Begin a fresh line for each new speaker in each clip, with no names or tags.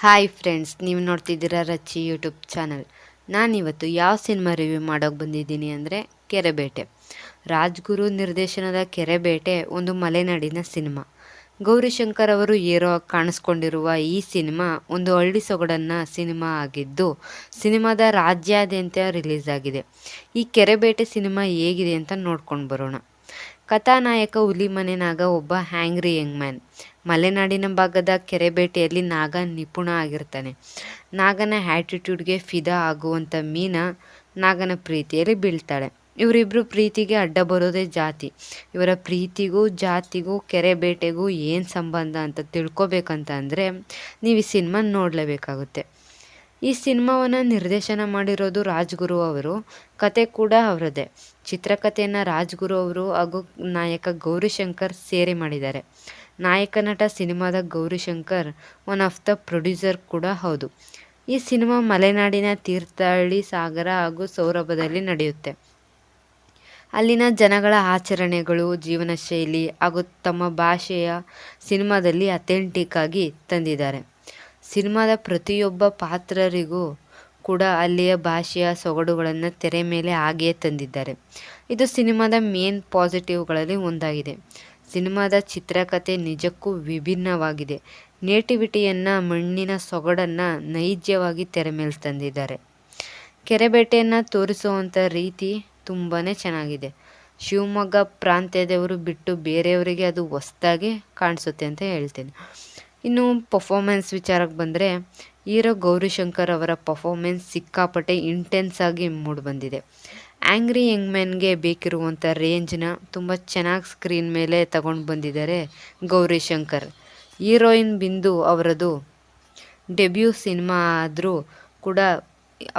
Hi friends, ನೀವು ನೋಡ್ತಿದ್ದೀರಾ Rachchi YouTube channel. ನಾನಿವತ್ತು ಯಾವ ಸಿನಿಮಾ ರಿವ್ಯೂ ಮಾಡೋಕೆ ಬಂದಿದ್ದೀನಿ ಅಂದರೆ ಕೆರೆಬೇಟೆ. ರಾಜ್ಗುರು ನಿರ್ದೇಶನದ ಕೆರೆಬೇಟೆ ಒಂದು ಮಲೆನಾಡಿನ ಸಿನಿಮಾ. ಗೌರಿಶಂಕರ್ ಅವರು ಹೀರೋ ಕಾಣಿಸ್ಕೊಂಡಿರುವ ಈ ಸಿನಿಮಾ ಒಂದು ಹಳ್ಳಿ ಸೊಗಡನ್ನ ಸಿನಿಮಾ ಆಗಿದ್ದು ಸಿನಿಮಾದ ರಾಜ್ಯಾದ್ಯಂತ ರಿಲೀಸ್ ಆಗಿದೆ. ಈ ಕೆರೆಬೇಟೆ ಸಿನಿಮಾ ಹೇಗಿದೆ ಅಂತ ನೋಡ್ಕೊಂಡು ಬರೋಣ. ಕಥಾನಾಯಕ ಹುಲಿಮನೆ ನಾಗ ಒಬ್ಬ ಹ್ಯಾಂಗ್ರಿ ಯಂಗ್ ಮ್ಯಾನ್. ಮಲೆನಾಡಿನ ಭಾಗದ ಕೆರೆಬೇಟೆಯಲ್ಲಿ ನಾಗ ನಿಪುಣ ಆಗಿರ್ತಾನೆ. ನಾಗನ ಆ್ಯಟಿಟ್ಯೂಡ್ಗೆ ಫಿದಾ ಆಗುವಂಥ ಮೀನಾ ನಾಗನ ಪ್ರೀತಿಯಲ್ಲಿ ಬೀಳ್ತಾಳೆ. ಇವರಿಬ್ಬರು ಪ್ರೀತಿಗೆ ಅಡ್ಡ ಬರೋದೇ ಜಾತಿ. ಇವರ ಪ್ರೀತಿಗೂ ಜಾತಿಗೂ ಕೆರೆಬೇಟೆಗೂ ಏನು ಸಂಬಂಧ ಅಂತ ತಿಳ್ಕೊಬೇಕಂತ ಅಂದರೆ ನೀವು ಈ ಸಿನಿಮಾ ನೋಡಲೇಬೇಕಾಗುತ್ತೆ. ಈ ಸಿನಿಮಾವನ್ನು ನಿರ್ದೇಶನ ಮಾಡಿರೋದು ರಾಜ್ಗುರು ಅವರು. ಕತೆ ಕೂಡ ಅವರದೇ. ಚಿತ್ರಕಥೆಯನ್ನು ರಾಜ್ಗುರು ಅವರು ಹಾಗೂ ನಾಯಕ ಗೌರಿಶಂಕರ್ ಸೇರಿ ಮಾಡಿದ್ದಾರೆ. ನಾಯಕ ನಟ ಸಿನಿಮಾದ Gaurishankar one of the producer ಕೂಡ ಹೌದು. ಈ ಸಿನಿಮಾ ಮಲೆನಾಡಿನ ತೀರ್ಥಹಳ್ಳಿ, ಸಾಗರ ಹಾಗೂ ಸೌರಭದಲ್ಲಿ ನಡೆಯುತ್ತೆ. ಅಲ್ಲಿನ ಜನಗಳ ಆಚರಣೆಗಳು, ಜೀವನ ಶೈಲಿ ಹಾಗೂ ತಮ್ಮ ಭಾಷೆಯ ಸಿನಿಮಾದಲ್ಲಿ ಅಥೆಂಟಿಕ್ ಆಗಿ ತಂದಿದ್ದಾರೆ. ಸಿನಿಮಾದ ಪ್ರತಿಯೊಬ್ಬ ಪಾತ್ರರಿಗೂ ಕೂಡ ಅಲ್ಲಿಯ ಭಾಷೆಯ ಸೊಗಡುಗಳನ್ನು ತೆರೆ ಮೇಲೆ ಹಾಗೆಯೇ ತಂದಿದ್ದಾರೆ. ಇದು ಸಿನಿಮಾದ ಮೇನ್ ಪಾಸಿಟಿವ್ಗಳಲ್ಲಿ ಒಂದಾಗಿದೆ. ಸಿನಿಮಾದ ಚಿತ್ರಕಥೆ ನಿಜಕ್ಕೂ ವಿಭಿನ್ನವಾಗಿದೆ. ನೇಟಿವಿಟಿಯನ್ನು, ಮಣ್ಣಿನ ಸೊಗಡನ್ನು ನೈಜವಾಗಿ ತೆರೆ ಮೇಲೆ ತಂದಿದ್ದಾರೆ. ಕೆರೆಬೇಟೆಯನ್ನು ತೋರಿಸುವಂಥ ರೀತಿ ತುಂಬಾ ಚೆನ್ನಾಗಿದೆ. ಶಿವಮೊಗ್ಗ ಪ್ರಾಂತ್ಯದವರು ಬಿಟ್ಟು ಬೇರೆಯವರಿಗೆ ಅದು ಹೊಸ್ದಾಗಿ ಕಾಣಿಸುತ್ತೆ ಅಂತ ಹೇಳ್ತೀನಿ. ಇನ್ನು ಪರ್ಫಾಮೆನ್ಸ್ ವಿಚಾರಕ್ಕೆ ಬಂದರೆ ಹೀರೋ ಗೌರಿಶಂಕರ್ ಅವರ ಪರ್ಫಾಮೆನ್ಸ್ ಸಿಕ್ಕಾಪಟ್ಟೆ ಇಂಟೆನ್ಸ್ ಆಗಿ ಮೂಡಿಬಂದಿದೆ. ಆ್ಯಂಗ್ರಿ ಯಂಗ್ ಮ್ಯಾನ್ಗೆ ಬೇಕಿರುವಂಥ ರೇಂಜ್ನ ತುಂಬ ಚೆನ್ನಾಗಿ ಸ್ಕ್ರೀನ್ ಮೇಲೆ ತಗೊಂಡು ಬಂದಿದ್ದಾರೆ ಗೌರಿಶಂಕರ್. ಹೀರೋಯಿನ್ ಬಿಂದು ಅವರದು ಡೆಬ್ಯೂ ಸಿನಿಮಾ ಆದರೂ ಕೂಡ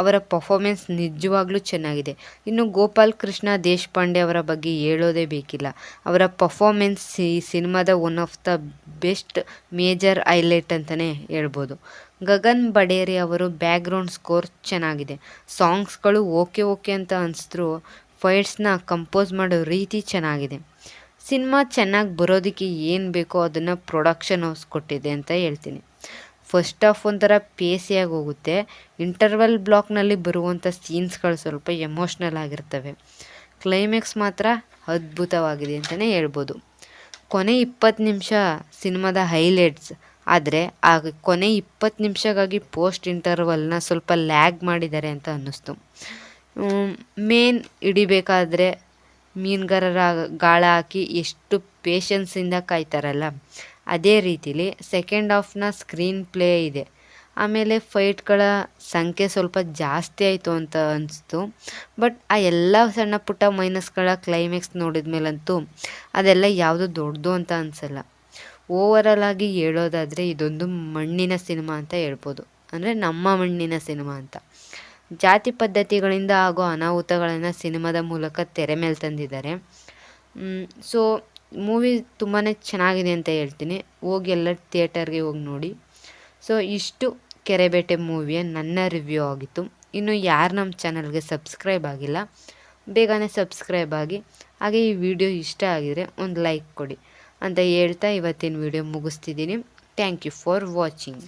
ಅವರ ಪರ್ಫಾಮೆನ್ಸ್ ನಿಜವಾಗ್ಲೂ ಚೆನ್ನಾಗಿದೆ. ಇನ್ನು ಗೋಪಾಲ್ ಕೃಷ್ಣ ದೇಶಪಾಂಡೆ ಅವರ ಬಗ್ಗೆ ಹೇಳೋದೇ ಬೇಕಿಲ್ಲ. ಅವರ ಪರ್ಫಾಮೆನ್ಸ್ ಈ ಸಿನಿಮಾದ one of the best major highlight ಅಂತಲೇ ಹೇಳ್ಬೋದು. ಗಗನ್ ಬಡೇರಿ ಅವರು ಬ್ಯಾಕ್ಗ್ರೌಂಡ್ ಸ್ಕೋರ್ ಚೆನ್ನಾಗಿದೆ. ಸಾಂಗ್ಸ್ಗಳು ಓಕೆ ಅಂತ ಅನಿಸಿದ್ರು ಫೈಟ್ಸ್ನ ಕಂಪೋಸ್ ಮಾಡೋ ರೀತಿ ಚೆನ್ನಾಗಿದೆ. ಸಿನಿಮಾ ಚೆನ್ನಾಗಿ ಬರೋದಕ್ಕೆ ಏನು ಬೇಕೋ ಅದನ್ನು ಪ್ರೊಡಕ್ಷನ್ ಹೌಸ್ ಕೊಟ್ಟಿದೆ ಅಂತ ಹೇಳ್ತೀನಿ. ಫಸ್ಟ್ ಹಾಫ್ ಒಂಥರ ಪೇಸಿಯಾಗಿ ಹೋಗುತ್ತೆ. ಇಂಟರ್ವಲ್ ಬ್ಲಾಕ್ನಲ್ಲಿ ಬರುವಂಥ ಸೀನ್ಸ್ಗಳು ಸ್ವಲ್ಪ ಎಮೋಷ್ನಲ್ ಆಗಿರ್ತವೆ. ಕ್ಲೈಮ್ಯಾಕ್ಸ್ ಮಾತ್ರ ಅದ್ಭುತವಾಗಿದೆ ಅಂತಲೇ ಹೇಳ್ಬೋದು. ಕೊನೆ 20 ನಿಮಿಷ ಸಿನಿಮಾದ ಹೈಲೈಟ್ಸ್. ಆದರೆ ಆ ಕೊನೆ 20 ನಿಮಿಷಕ್ಕಾಗಿ ಪೋಸ್ಟ್ ಇಂಟರ್ವಲ್ನ ಸ್ವಲ್ಪ ಲ್ಯಾಗ್ ಮಾಡಿದ್ದಾರೆ ಅಂತ ಅನ್ನಿಸ್ತು. ಮೇನ್ ಹಿಡಿಬೇಕಾದ್ರೆ ಮೀನುಗಾರರ ಗಾಳ ಹಾಕಿ ಎಷ್ಟು ಪೇಷನ್ಸಿಂದ ಕಾಯ್ತಾರಲ್ಲ, ಅದೇ ರೀತಿಲಿ ಸೆಕೆಂಡ್ ಹಾಫ್ನ ಸ್ಕ್ರೀನ್ ಪ್ಲೇ ಇದೆ. ಆಮೇಲೆ ಫೈಟ್ಗಳ ಸಂಖ್ಯೆ ಸ್ವಲ್ಪ ಜಾಸ್ತಿ ಆಯಿತು ಅಂತ ಅನಿಸ್ತು. ಬಟ್ ಆ ಎಲ್ಲ ಸಣ್ಣ ಪುಟ್ಟ ಮೈನಸ್ಗಳ ಕ್ಲೈಮ್ಯಾಕ್ಸ್ ನೋಡಿದ ಮೇಲಂತೂ ಅದೆಲ್ಲ ಯಾವುದು ದೊಡ್ಡದು ಅಂತ ಅನಿಸಲ್ಲ. ಓವರಾಲ್ ಆಗಿ ಹೇಳೋದಾದರೆ ಇದೊಂದು ಮಣ್ಣಿನ ಸಿನಿಮಾ ಅಂತ ಹೇಳ್ಬೋದು. ಅಂದರೆ ನಮ್ಮ ಮಣ್ಣಿನ ಸಿನಿಮಾ ಅಂತ. ಜಾತಿ ಪದ್ಧತಿಗಳಿಂದ ಆಗೋ ಅನಾಹುತಗಳನ್ನು ಸಿನಿಮಾದ ಮೂಲಕ ತೆರೆ ಮೇಲೆ ತಂದಿದ್ದಾರೆ. ಸೊ ಮೂವಿ ತುಂಬಾ ಚೆನ್ನಾಗಿದೆ ಅಂತ ಹೇಳ್ತೀನಿ. ಹೋಗಿ ಎಲ್ಲ ಥಿಯೇಟರ್ಗೆ ಹೋಗಿ ನೋಡಿ. ಸೊ ಇಷ್ಟು ಕೆರೆಬೇಟೆ ಮೂವಿಯ ನನ್ನ ರಿವ್ಯೂ ಆಗಿತ್ತು. ಇನ್ನು ಯಾರು ನಮ್ಮ ಚಾನಲ್ಗೆ ಸಬ್ಸ್ಕ್ರೈಬ್ ಆಗಿಲ್ಲ ಬೇಗನೆ ಸಬ್ಸ್ಕ್ರೈಬ್ ಆಗಿ, ಹಾಗೆ ಈ ವಿಡಿಯೋ ಇಷ್ಟ ಆಗಿದರೆ ಒಂದು ಲೈಕ್ ಕೊಡಿ ಅಂತ ಹೇಳ್ತಾ ಇವತ್ತಿನ ವಿಡಿಯೋ ಮುಗಿಸ್ತಿದ್ದೀನಿ. Thank you for watching.